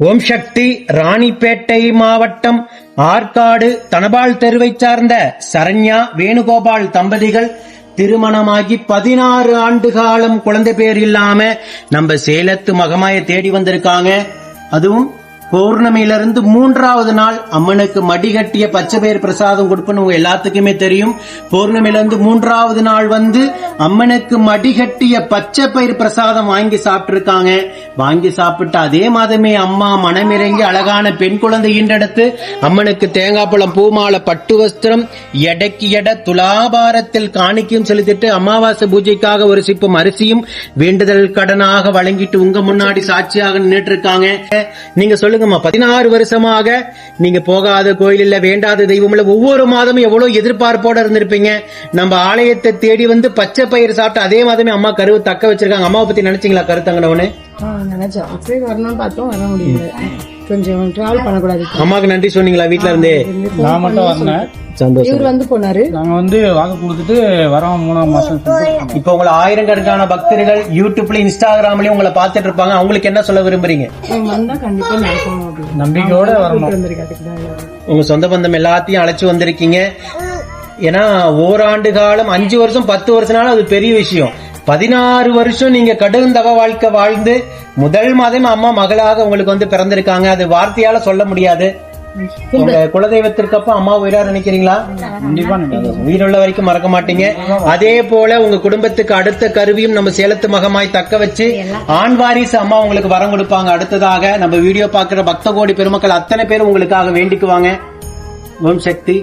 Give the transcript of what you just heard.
ஓம் சக்தி. ராணிப்பேட்டை மாவட்டம் ஆற்காடு தனபால் தெருவை சார்ந்த சரண்யா வேணுகோபால் தம்பதிகள் திருமணமாகி 16 ஆண்டு காலம் குழந்தை பேர் இல்லாம நம்ம சேலத்து மகமாய தேடி வந்திருக்காங்க. அதுவும் பௌர்ணமியிலிருந்து 3வது நாள் அம்மனுக்கு மடிகட்டிய பச்சை பயிர் பிரசாதம் கொடுப்பன்னு உங்க எல்லாத்துக்குமே தெரியும். பௌர்ணமியிலிருந்து 3வது நாள் வந்து அம்மனுக்கு மடிகட்டிய பச்சை பயிர் பிரசாதம் வாங்கி சாப்பிட்டு வாங்கி சாப்பிட்டு அதே மாதமே அம்மா மனமிறங்கி அழகான பெண் குழந்தை ஈண்டெடுத்து அம்மனுக்கு தேங்காய் பழம் பூமாலை பட்டு வஸ்திரம் எடைக்கு எடை துலாபாரத்தில் காணிக்கையும் செலுத்திட்டு அமாவாசை பூஜைக்காக ஒரு சிப்பம் அரிசியும் வேண்டுதல் கடனாக வழங்கிட்டு உங்க முன்னாடி சாட்சியாக நின்றுட்டு இருக்காங்க. நீங்க சொல்லுங்க, 16 வருஷமாக நீங்க போகாத கோயில் இல்ல, வேண்டாத தெய்வம் இல்ல, ஒவ்வொரு மாதமும் எவ்வளவு எதிர்பார்ப்போட இருந்திருப்பீங்க. நம்ம ஆலயத்தை தேடி வந்து பச்சை பயிர் சாப்பிட்டு அதே மாதமே அம்மா கருவு தக்க வச்சிருக்காங்க. அம்மாவை பத்தி நினைச்சீங்களா? கருத்தங்கனவனு நினைச்சோம், அப்படியே வரணும்னு பார்த்தோம், வர முடியல. கொஞ்சம் டிராவல் பண்ணக்கூடாது. அம்மாக்கு நன்றி சொன்னீங்களா? வீட்டுல இருந்தே நான் மட்டும் வந்தேன். சந்தோஷம். இவர் வந்து போனாரு, நாங்க வந்து வாக்கு கொடுத்துட்டு வரோம் 3ஆம் மாசம். இப்ப உங்களை ஆயிரக்கணக்கான பக்தர்கள் யூடியூப்ல இன்ஸ்டாகிராம்லயும் உங்களை பாத்துட்டு இருப்பாங்க. அவங்களுக்கு என்ன சொல்ல விரும்புறீங்க? வந்தா கண்டிப்பா நடக்கணும் அப்படின்னு நம்பிக்கையோட வரணும். உங்க சொந்த பந்தம் எல்லாத்தையும் அழைச்சு வந்திருக்கீங்க. ஏன்னா ஓராண்டு காலம் 5 வருஷம் 10 வருஷம்னாலும் அது பெரிய விஷயம். 16 வருஷம் நீங்க கடுந்தவ வாழ்க்கை வாழ்ந்து முதல் மாதம் அம்மா மகளாக உங்களுக்கு வந்து பிறந்திருக்காங்க. அது வார்த்தையால சொல்ல முடியாது. உங்க குலதெய்வத்திற்கு அம்மா உயிரா நினைக்கிறீங்களா? கண்டிப்பா உயிருள்ள வரைக்கும் மறக்க மாட்டீங்க. அதே போல உங்க குடும்பத்துக்கு அடுத்த கருவியும் நம்ம சேலத்து மகமாய் தக்க வச்சு ஆண் வாரிசு அம்மா உங்களுக்கு வரம் கொடுப்பாங்க. அடுத்ததாக நம்ம வீடியோ பாக்குற பக்த கோடி பெருமக்கள் அத்தனை பேரும் உங்களுக்காக வேண்டிக்குவாங்க. ஓம் சக்தி.